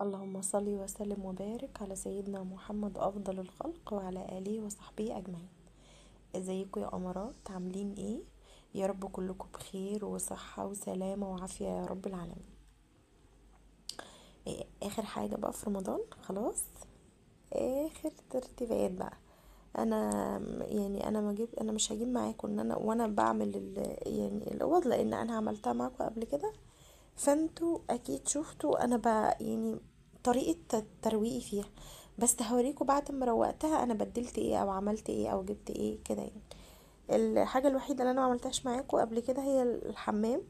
اللهم صل وسلم وبارك على سيدنا محمد أفضل الخلق وعلى آله وصحبه أجمعين. ازيكم يا أمارات، عاملين ايه؟ يا رب كلكم بخير وصحة وسلامة وعافية يا رب العالمين. إيه آخر حاجة بقى في رمضان؟ خلاص آخر ترتيبات بقى. انا انا ما جيب، انا مش هجيب معاكم ان انا وانا بعمل الاوض، لان انا عملتها معاكم قبل كده، فانتوا اكيد شفتوا انا بقى طريقة ترويقي فيها. بس هوريكم بعد ما روقتها انا بدلت ايه او عملت ايه او جبت ايه كده يعني. الحاجة الوحيدة اللي انا ما عملتهاش معاكم قبل كده هي الحمام.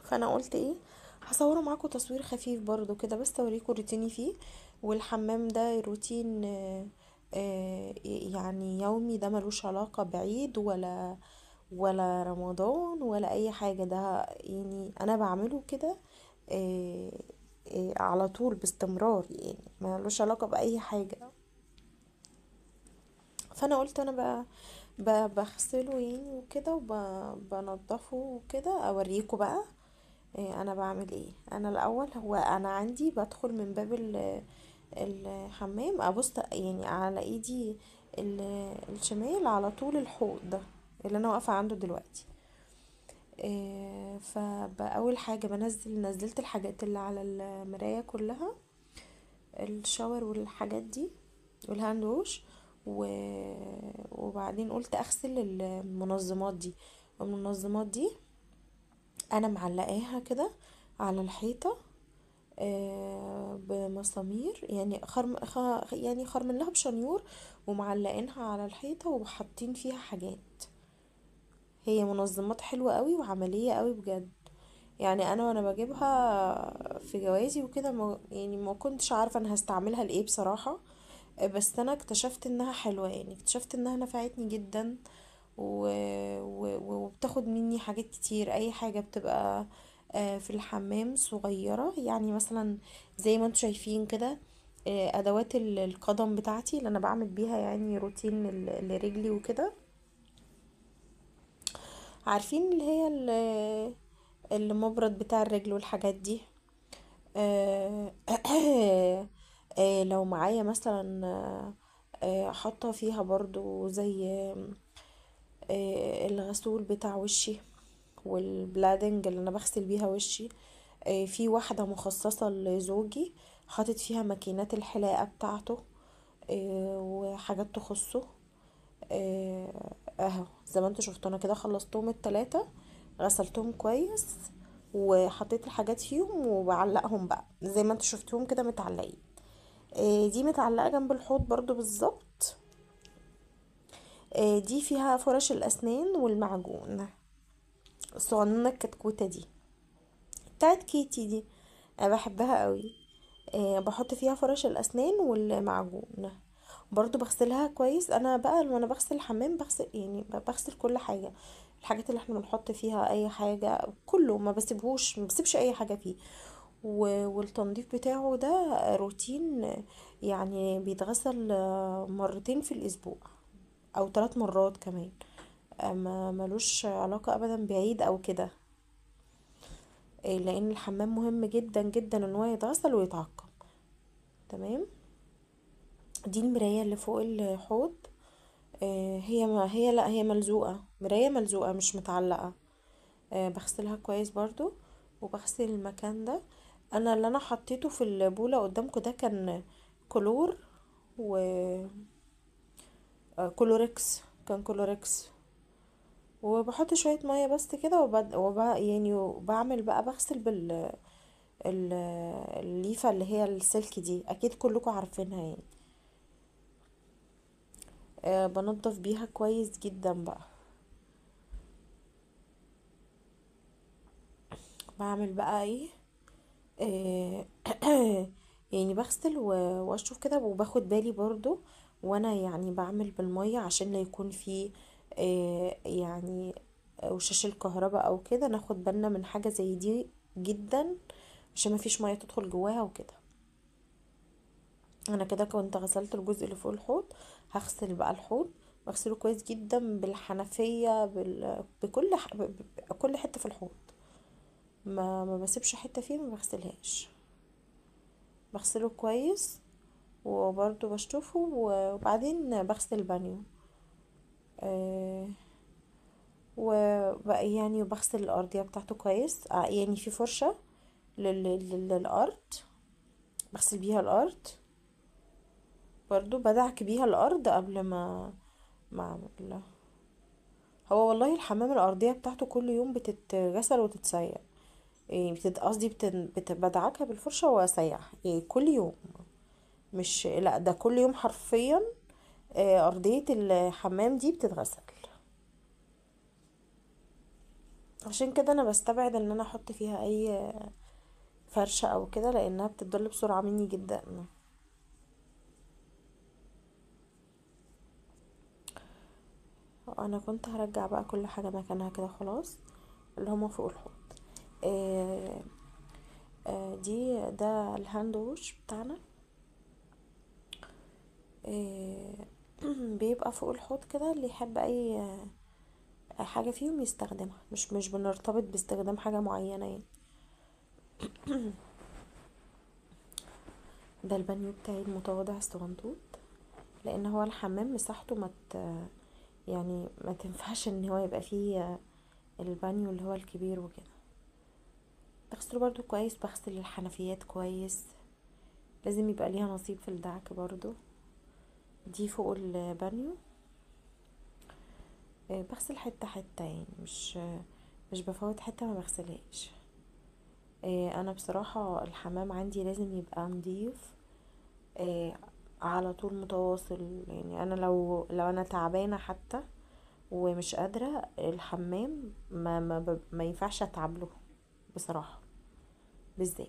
فانا قلت ايه، هصوره معاكم تصوير خفيف برضو كده، بس اوريكم روتيني فيه. والحمام ده روتين يعني يومي، ده ملوش علاقة بعيد ولا رمضان ولا اي حاجة، ده يعني انا بعمله كده آه، على طول باستمرار، يعني ملوش علاقة بأي حاجة. فانا قلت انا بغسله يعني وكده وبنضفه وكده اوريكم بقى. انا بعمل ايه. انا الاول، هو انا عندي بدخل من باب الحمام، ابص يعني على ايدي الشمال على طول الحوض ده اللي انا واقفه عنده دلوقتي. فاول حاجه نزلت الحاجات اللي على المرايه كلها، الشاور والحاجات دي والهاند ووش. و... وبعدين قلت اغسل المنظمات دي انا معلقاها كده على الحيطه بمسامير، يعني يعني خرم لها بشنيور، ومعلقينها على الحيطه وحاطين فيها حاجات. هي منظمات حلوه قوي وعمليه قوي بجد. يعني انا وانا بجيبها في جوازي وكده ما كنتش عارفه انا هستعملها لايه بصراحه. بس انا اكتشفت انها حلوه، يعني اكتشفت انها نفعتني جدا. و... وبتاخد مني حاجات كتير، اي حاجه بتبقى في الحمام صغيره، يعني مثلا زي ما انتم شايفين كده. ادوات القدم بتاعتي اللي انا بعمل بيها يعني روتين لرجلي وكده. عارفين اللي هي المبرد بتاع الرجل والحاجات دي. آه، لو معايا مثلا حاطه فيها برضو زي الغسول بتاع وشي، والبلادنج اللي انا بغسل بيها وشي. في واحدة مخصصة لزوجي، حاطط فيها ماكينات الحلاقة بتاعته وحاجات تخصه. اهو زي ما انتوا شفتوا انا كده خلصتهم التلاتة، غسلتهم كويس وحطيت الحاجات فيهم وبعلقهم بقى زي ما انتوا شفتوهم كده متعلقين. دي متعلقة جنب الحوض برضو بالظبط. دي فيها فرش الأسنان والمعجون الصغننة الكتكوتة دي بتاعت كيتي دي، انا بحبها قوي. بحط فيها فرش الأسنان والمعجون، برضو بغسلها كويس. انا بقى وانا بغسل الحمام بغسل يعني بغسل كل حاجة، الحاجات اللي احنا بنحط فيها اي حاجة كله ما بسيبش اي حاجة فيه. والتنظيف بتاعه ده روتين، يعني بيتغسل مرتين في الاسبوع او 3 مرات كمان. ما ملوش علاقة ابدا بعيد او كده. لان الحمام مهم جدا جدا ان هو يتغسل ويتعقم. تمام. دي المراية اللي فوق الحوض. هي ما هي لا هي ملزوقة، مراية ملزوقة مش متعلقة. بغسلها كويس برضو وبغسل المكان ده. انا اللي انا حطيته في البولة قدامكم ده كان كلور و كلوركس، كان كلوركس. وبحط شوية مية بس كده يعني وبعمل بقى بغسل ال- الليفة اللي هي السلك دي، اكيد كلكم عارفينها يعني. بنضف بيها كويس جدا بقى. بعمل بقى ايه، آه، يعني بغسل واشوف كده وباخد بالي برضو، وانا يعني بعمل بالمية عشان لا يكون في يعني وشاش الكهرباء او كده، ناخد بالنا من حاجة زي دي جدا عشان ما فيش مية تدخل جواها وكده. انا كده كنت غسلت الجزء اللي فوق الحوض، هغسل بقى الحوض. بغسله كويس جدا بالحنفية كل حتة في الحوض، ما بسيبش حتة فيه ما بغسلهاش. بغسله كويس، وبرضو بشطفه، وبعدين بغسل البانيو. آه، وبقى يعني وبغسل الأرضية بتاعته كويس، يعني في فرشة للأرض، بغسل بيها الأرض، برضو بدعك بيها الأرض قبل ما أعمل. هو والله الحمام الأرضية بتاعته كل يوم بتتغسل وتتسيق، يعني قصدي بدعكها بالفرشة وأسيح يعني كل يوم، مش لا ده كل يوم حرفيا. أرضية الحمام دي بتتغسل. عشان كده أنا بستبعد إن أنا أحط فيها أي فرشة أو كده، لأنها بتتضل بسرعة مني جدا. أنا كنت هرجع بقى كل حاجة مكانها كده خلاص، اللي هما فوق الحوض. آه، ده الهاند ووش بتاعنا. آه، بيبقى فوق الحوض كده، اللي يحب اي حاجة فيهم يستخدمها، مش بنرتبط باستخدام حاجة معينة يعني. ده البانيو بتاعي المتواضع الصغنطوط، لان هو الحمام مساحته يعني ما تنفعش ان هو يبقى فيه البانيو اللي هو الكبير وكده. بغسله برضو كويس، بغسل الحنفيات كويس، لازم يبقى ليها نصيب في الدعك برضو. دي فوق البانيو. بغسل حتة حتة يعني، مش بفوت حتة ما بغسلهاش. انا بصراحة الحمام عندي لازم يبقى نضيف، آه، على طول متواصل. يعني انا لو انا تعبانة حتى ومش قادرة، الحمام ما ينفعش اتعب له بصراحة، بالذات.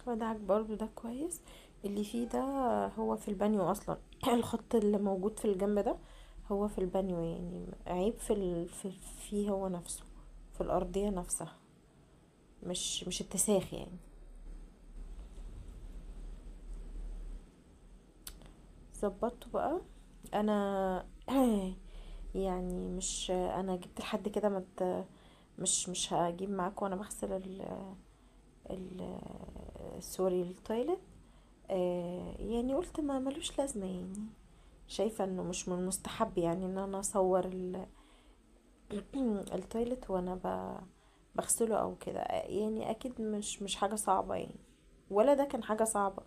ودعك برضو ده كويس، اللي فيه ده هو في البانيو اصلا. الخط اللي موجود في الجنب ده هو في البانيو، يعني عيب فيه هو نفسه، في الارضية نفسها، مش التساخ يعني. ظبطته بقى انا. يعني مش انا جبت لحد كده، مش هجيب معاك وانا بغسل ال سوري التويلت. يعني قلت ما ملوش لازمه يعني، شايفه انه مش من المستحب يعني ان انا اصور التويلت وانا بغسله او كده، يعني اكيد مش حاجه صعبه يعني، ولا ده كان حاجه صعبه.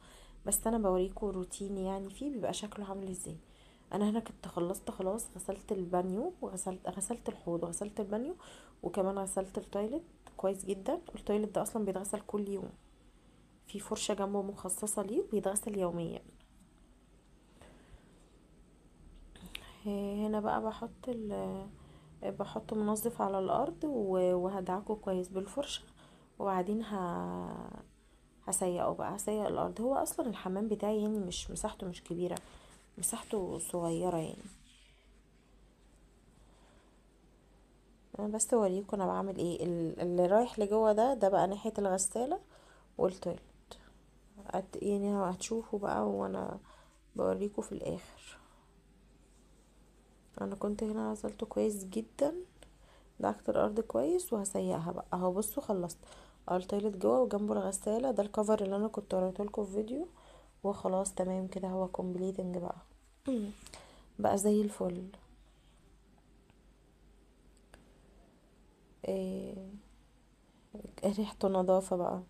بس انا بوريكم روتيني يعني فيه بيبقى شكله عامل ازاي. انا هنا كنت خلصت خلاص، غسلت البانيو غسلت الحوض وغسلت البانيو، وكمان غسلت التويلت كويس جدا. التويلت ده اصلا بيتغسل كل يوم، في فرشة جنبه مخصصة ليه، بيتغسل يوميا. هنا بقى بحط منظف على الارض، وهدعكه كويس بالفرشة، وبعدين هسيقه بقى، هسيق الارض. هو اصلا الحمام بتاعي يعني مش مساحته مش كبيرة، مساحته صغيرة يعني. انا بس اوريكم انا بعمل ايه. اللي رايح لجوه ده بقى ناحية الغسالة والتويلت. يعني هتشوفوا بقى وانا بوريكم في الاخر. انا كنت هنا غسلته كويس جدا، دعكت الارض كويس، وهسيقها بقى اهو. بصوا خلصت. اه التويلت جوه وجنبه الغسالة، ده الكفر اللي انا كنت وريتهولكوا في فيديو. وخلاص تمام كده، هو كومبليتنج بقى. بقى زي الفل. إيه ريحته نظافة بقى.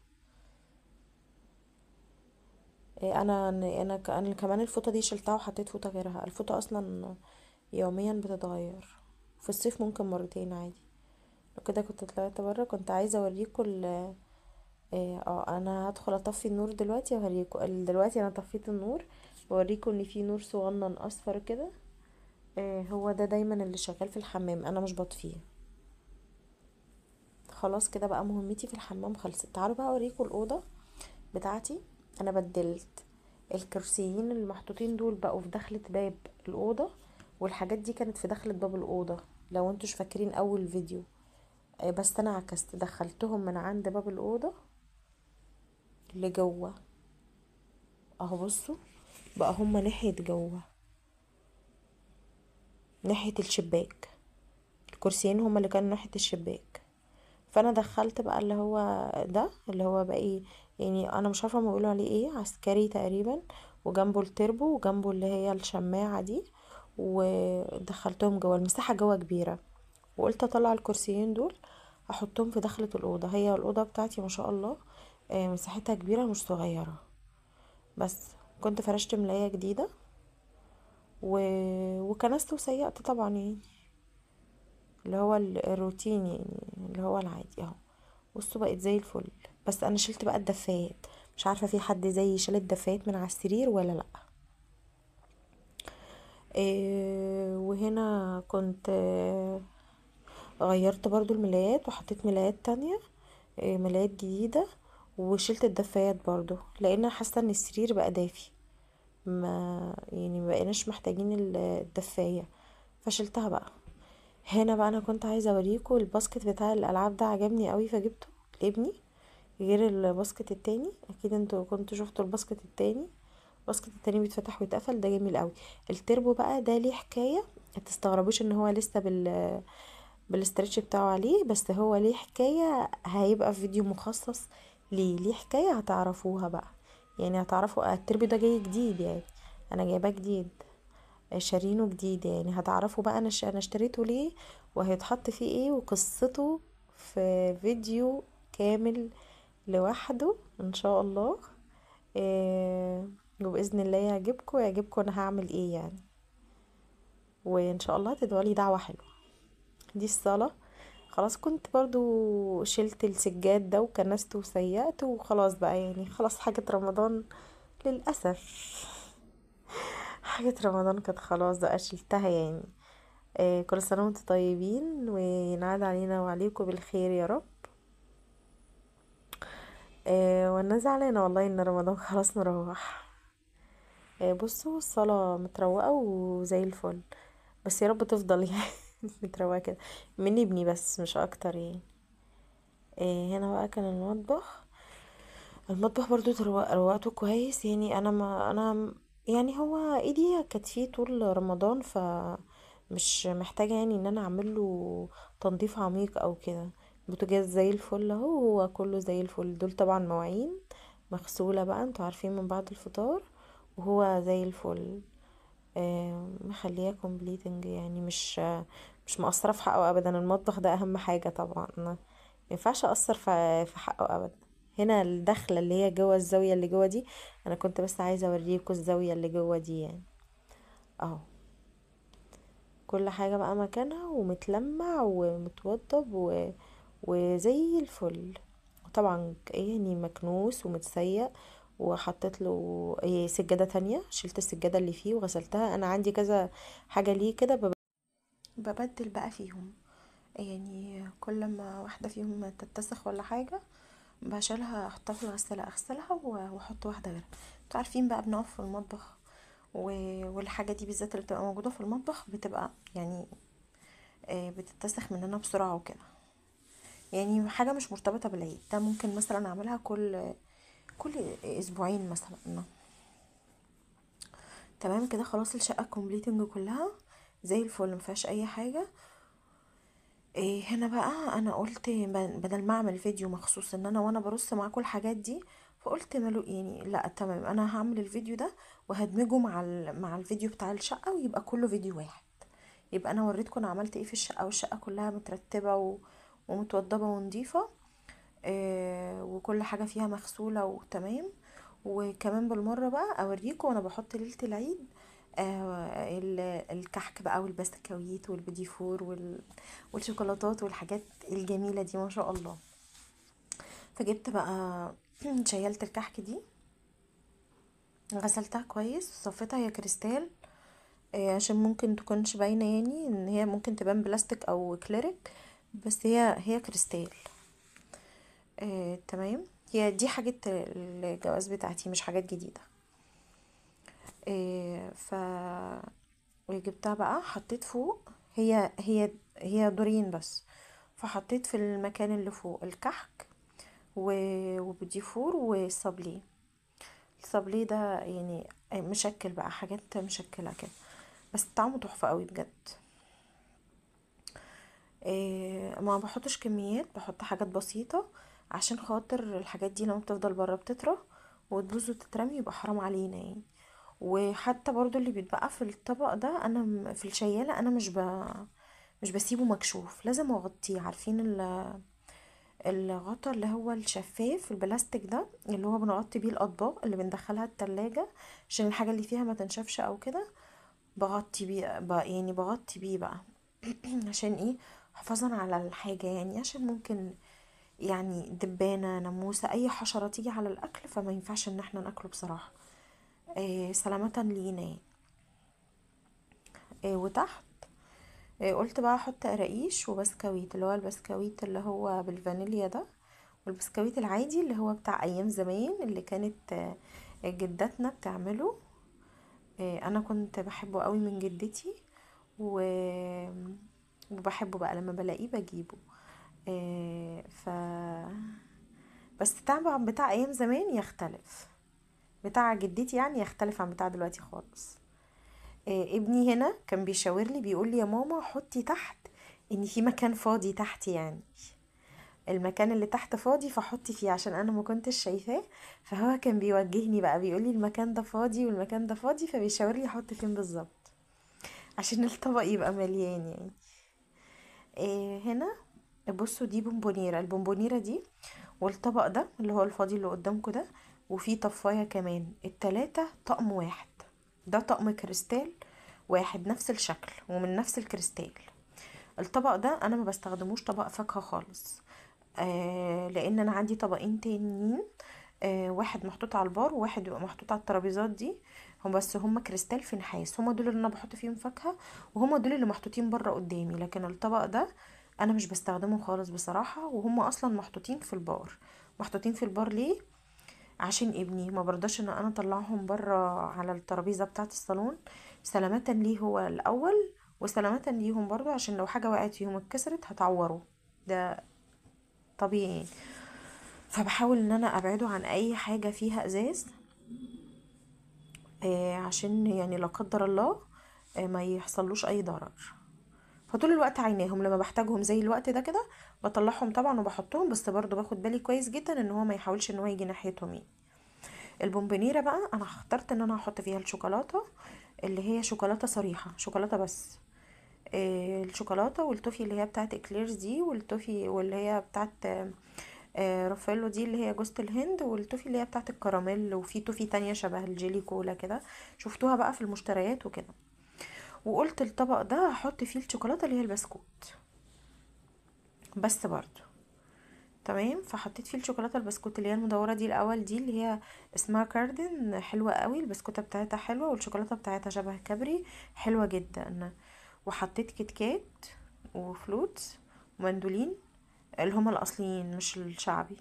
انا كمان الفوطه دي شلتها وحطيت فوطه غيرها. الفوطه اصلا يوميا بتتغير، في الصيف ممكن مرتين عادي. لو كده كنت طلعت بره، كنت عايزه اوريكم انا هدخل اطفي النور دلوقتي واوريكم. دلوقتي انا طفيت النور، واوريكم ان في نور صغنن اصفر كده. هو ده دايما اللي شغال في الحمام، انا مش بطفيه. خلاص كده بقى مهمتي في الحمام خلصت. تعالوا بقى اوريكم الاوضه بتاعتي. انا بدلت الكرسيين اللي محطوطين دول، بقوا في دخلة باب الأوضة، والحاجات دي كانت في دخلة باب الأوضة، لو انتوش فاكرين أول فيديو. بس أنا عكست، دخلتهم من عند باب الأوضة لجوه. اهو بصوا، بقى هما ناحية جوه، ناحية الشباك. الكرسيين هما اللي كانوا ناحية الشباك، فانا دخلت بقى اللي هو ده، اللي هو بقى ايه، يعني انا مش عارفه هما بيقولوا عليه ايه، عسكري تقريبا، وجنبه التربو، وجنبه اللي هي الشماعه دي، ودخلتهم جوه المساحه جوه كبيره. وقلت اطلع الكرسيين دول احطهم في دخلة الأوضة. هي الأوضة بتاعتي ما شاء الله مساحتها كبيرة مش صغيرة. بس كنت فرشت ملاية جديدة و... وكنست وسيقت طبعا، يعني اللي هو الروتين، يعني اللي هو العادي اهو. بصوا بقت زي الفل. بس انا شلت بقى الدفايات، مش عارفة في حد زي شال الدفايات من على السرير ولا لأ. وهنا كنت غيرت برضو الملايات وحطيت ملايات تانية، ملايات جديدة. وشلت الدفايات برضو لان حاسه ان السرير بقى دافي، ما يعني ما بقيناش محتاجين الدفايه، فشلتها بقى. هنا بقى انا كنت عايزه اوريكم الباسكت بتاع الالعاب ده، عجبني قوي فجبته لابني، غير الباسكت التاني. اكيد انتوا كنتوا شفتوا الباسكت التاني. الباسكت التاني بيتفتح ويتقفل، ده جميل قوي. التربو بقى ده ليه حكايه، متستغربوش ان هو لسه بالاسترتش بتاعه عليه، بس هو ليه حكاية، هيبقى في فيديو مخصص ليه حكاية هتعرفوها بقى. يعني هتعرفوا التربو ده جاي جديد، يعني انا جايباه جديد، شارينه جديد، يعني هتعرفوا بقى انا اشتريته ليه، وهيتحط فيه ايه، وقصته في فيديو كامل لوحده ان شاء الله. إيه، وباذن الله يعجبكم انا هعمل ايه يعني. وان شاء الله تدعوا دعوة حلوة. دي الصالة. خلاص كنت برضو شلت السجاد ده وكنست وسيقت وخلاص بقى، يعني خلاص حاجة رمضان للأسف. حاجة رمضان كانت خلاص بقى شلتها يعني. كل سنة وانتم طيبين، وينعاد علينا وعليكم بالخير يا رب. وانا زعلانة والله ان رمضان خلاص مروح. بصوا الصلاة متروقة وزي الفل، بس يا رب تفضل يعني متروقة كده مني ابني بس مش اكتر يعني. هنا بقى كان المطبخ برضو روقته كويس، يعني انا ما انا يعني هو ايدي كانت فيه طول رمضان، ف مش محتاجة يعني ان انا اعمل له تنظيف عميق او كده. البوتاجاز زي الفل اهو، هو كله زي الفل. دول طبعا مواعين مغسولة بقى، انتوا عارفين، من بعد الفطار، وهو زي الفل. مخليه كومبليتنج، يعني مش مقصرة في حقه ابدا. المطبخ ده اهم حاجة طبعا، انا مينفعش اقصر في حقه ابدا. هنا الدخلة اللي هي جوه الزاوية اللي جوه دي، انا كنت بس عايزة اوريكم الزاوية اللي جوه دي يعني اهو. كل حاجة بقى مكانها ومتلمع ومتوضب وزي الفل. طبعا يعني مكنوس ومتسيق. وحطيت له سجادة تانية، شلت السجادة اللي فيه وغسلتها. انا عندي كذا حاجة ليه كده، ببدل بقى فيهم، يعني كل ما واحدة فيهم تتسخ ولا حاجة بشيلها احطها في الغسالة، اغسلها واحط واحدة غيرها. انتوا عارفين بقى بنقف في المطبخ والحاجة دي بالذات اللي بتبقى موجودة في المطبخ بتبقى يعني بتتسخ مننا بسرعة وكده. يعني حاجة مش مرتبطة بالعيد ده، ممكن مثلا اعملها كل اسبوعين مثلا. تمام كده خلاص الشقة كومبليتنج كلها زي الفل، مفيهاش اي حاجة. هنا بقى انا قلت بدل ما اعمل فيديو مخصوص ان انا وانا برص معاكم الحاجات دي، فقلت ماله يعني، لا تمام انا هعمل الفيديو ده وهدمجه مع الفيديو بتاع الشقة، ويبقى كله فيديو واحد. يبقى انا وريتكم انا عملت ايه في الشقة، والشقة كلها مترتبة ومتوضبة ونضيفة. وكل حاجة فيها مغسولة وتمام. وكمان بالمرة بقى اوريكم وانا بحط ليلة العيد الكحك بقى والبسكويت والبيدي فور والشوكولاتات والحاجات الجميلة دي ما شاء الله. فجبت بقى شيلت الكحك دي، غسلتها كويس وصفيتها، هي كريستال. عشان ممكن تكونش باينة، يعني ان هي ممكن تبان بلاستيك او كليريك، بس هي كريستال. تمام. هي دي حاجة الجواز بتاعتي، مش حاجات جديدة. ف وجبتها بقى حطيت فوق، هي دورين بس. فحطيت في المكان اللي فوق الكحك وبديفور وصابلي. الصابلي ده يعني مشكل بقى، حاجات مشكلة كده، بس طعمه تحفة قوي بجد. ما بحطش كميات، بحط حاجات بسيطة عشان خاطر الحاجات دي لما بتفضل برا بتطرى وتبوظ وتترمي، يبقى حرام علينا يعني. وحتى برضو اللي بيتبقى في الطبق ده انا في الشيالة انا مش بسيبه مكشوف، لازم اغطيه. عارفين الغطا اللي هو الشفاف البلاستيك ده اللي هو بنغطي بيه الاطباق اللي بندخلها التلاجة عشان الحاجة اللي فيها ما تنشفش او كده؟ بغطي بيه بقى، يعني بغطي بيه بقى. عشان ايه؟ حفاظا على الحاجة، يعني عشان ممكن يعني دبانة ناموسة اي حشرة تيجي على الاكل، فما ينفعش ان احنا ناكله بصراحة. سلامة لينا يعني. وتحت قلت بقى احط قراقيش وبسكويت، اللي هو البسكويت اللي هو بالفانيليا ده، والبسكويت العادي اللي هو بتاع ايام زمان اللي كانت جداتنا بتعمله. انا كنت بحبه قوي من جدتي، و... وبحبه بقى لما بلاقيه بجيبه. ف بس طبعا بتاع ايام زمان يختلف، بتاع جدتي يعني يختلف عن بتاع دلوقتي خالص. ابني هنا كان بيشاور لي بيقول لي يا ماما حطي تحت، ان في مكان فاضي تحت، يعني المكان اللي تحت فاضي فحطي فيه، عشان انا ما كنتش شايفاه. فهو كان بيوجهني بقى بيقول لي المكان ده فاضي والمكان ده فاضي، فبيشاور لي احط فين بالظبط عشان الطبق يبقى مليان يعني. هنا بصوا دي بونبونيرة، البونبونيرة دي والطبق ده اللي هو الفاضي اللي قدامكم ده، وفي طفاية كمان، التلاتة طقم واحد. ده طقم كريستال واحد نفس الشكل ومن نفس الكريستال. الطبق ده انا ما بستخدموش طبق فاكهة خالص، لان انا عندي طبقين تانيين، واحد محطوط على البار وواحد بيبقى محطوط على الترابيزات دي. هم بس هم كريستال في نحاس، هم دول اللي انا بحط فيهم فاكهة، وهم دول اللي محطوطين بره قدامي. لكن الطبق ده انا مش بستخدمه خالص بصراحة، وهم اصلا محطوطين في البار. محطوطين في البار ليه؟ عشان ابني ما برضاش ان انا اطلعهم بره على الترابيزة بتاعة الصالون، سلامة ليه هو الاول، وسلامة ليهم برضو عشان لو حاجة وقعت فيهم اتكسرت هتعوره، ده طبيعي. فبحاول ان انا ابعده عن اي حاجة فيها ازاز، عشان يعني لا قدر الله ما يحصلوش اي ضرر. فطول الوقت عيناهم لما بحتاجهم زي الوقت ده كده بطلعهم طبعا وبحطهم، بس برضو باخد بالي كويس جدا ان هو ما يحاولش ان هو يجي ناحيتهم يعني. البومبونيرة بقى انا اخترت ان انا احط فيها الشوكولاتة اللي هي شوكولاتة صريحة، شوكولاتة بس. الشوكولاتة والتوفي اللي هي بتاعت اكليرز دي، والتوفي واللي هي بتاعت رافائيلو دي اللي هي جوزة الهند، والتوفي اللي هي بتاعت الكراميل، وفي توفي تانية شبه الجيلي كولا كده، شفتوها بقى في المشتريات وكده. وقلت الطبق ده هحط فيه الشوكولاتة اللي هي البسكوت بس برضو. تمام، فحطيت فيه الشوكولاته البسكوت اللي هي المدوره دي الاول، دي اللي هي اسمها كاردن، حلوه قوي البسكوته بتاعتها حلوه، والشوكولاته بتاعتها شبه كابري حلوه جدا. وحطيت كيت كات وفلوتس ومندولين اللي هما الاصليين مش الشعبي.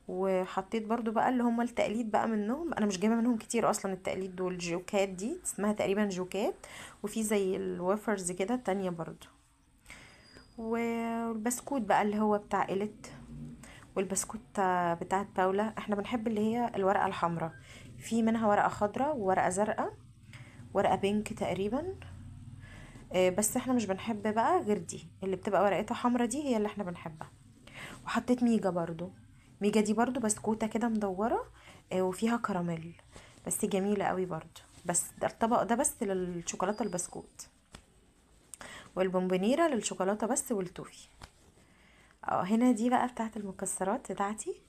وحطيت برضو بقى اللي هما التقليد بقى منهم، انا مش جايبه منهم كتير اصلا التقليد دول، جوكات دي اسمها تقريبا جوكات، وفي زي الوافرز كده تانية برضو. والبسكوت بقى اللي هو بتاع إيلت، والبسكوت بتاعت باولا. احنا بنحب اللي هي الورقة الحمراء، في منها ورقة خضراء وورقة زرقاء، ورقة بينك تقريبا. بس احنا مش بنحب بقى غير دي اللي بتبقى ورقتها حمراء، دي هي اللي احنا بنحبها. وحطيت ميجا برضو، ميجا دي برضو بسكوتة كده مدورة، وفيها كراميل، بس جميلة قوي برضو. بس ده الطبق ده بس للشوكولاتة البسكوت، والبونبونيرة للشوكولاتة بس والتوفي. هنا دي بقى بتاعت المكسرات بتاعتي.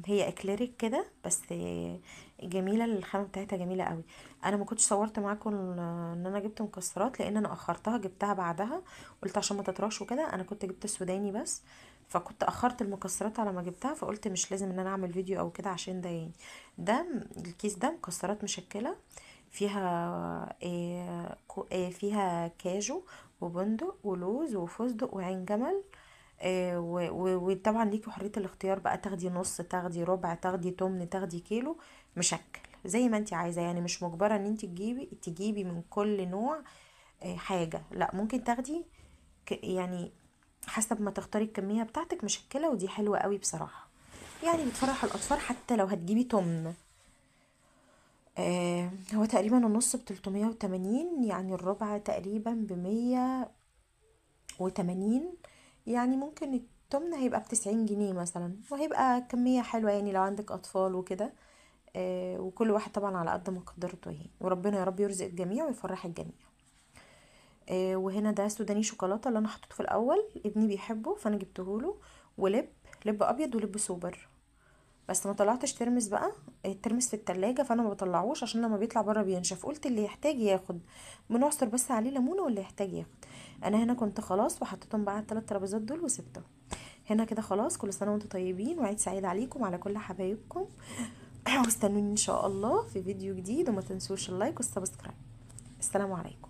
هي اكليريك كده بس، جميله، الخامه بتاعتها جميله قوي. انا ما كنتش صورت معاكم ان انا جبت مكسرات لان انا اخرتها، جبتها بعدها، قلت عشان ما تطراش وكده. انا كنت جبت السوداني بس، فكنت اخرت المكسرات على ما جبتها، فقلت مش لازم ان انا اعمل فيديو او كده عشان ده يعني. ده الكيس ده مكسرات مشكله، فيها فيها كاجو وبندق ولوز وفستق وعين جمل. وطبعا ليكي حرية الاختيار بقى، تاخدي نص، تاخدي ربع، تاخدي تمن، تاخدي كيلو، مشكل زي ما انت عايزة يعني. مش مجبرة ان انت تجيبي من كل نوع حاجة، لا ممكن تاخدي يعني حسب ما تختاري الكمية بتاعتك مشكلة، ودي حلوة قوي بصراحة، يعني بتفرح الأطفال حتى لو هتجيبي تمن. هو تقريبا النص ب380، يعني الربع تقريبا ب100 و80. يعني ممكن التمن هيبقى ب90 جنيه مثلا، وهيبقى كمية حلوة يعني لو عندك أطفال وكده. وكل واحد طبعا على قد مقدرته يعني، وربنا يا رب يرزق الجميع ويفرح الجميع. وهنا ده سوداني شوكولاتة اللي انا حطيته في الاول، ابني بيحبه فانا جبته له. ولب، لب ابيض ولب سوبر. بس ما طلعتش ترمس بقى، الترمس في التلاجة فانا ما بطلعوش عشان لما بيطلع بره بينشف، قلت اللي يحتاج ياخد، بنعصر بس عليه ليمونه واللي يحتاج ياخد. انا هنا كنت خلاص وحطيتهم بقى على الثلاث ترابيزات دول وسبتهم. هنا كده خلاص، كل سنه وانتم طيبين وعيد سعيد عليكم وعلى كل حبايبكم. واستنوني ان شاء الله في فيديو جديد، وما تنسوش اللايك والسبسكرايب. السلام عليكم.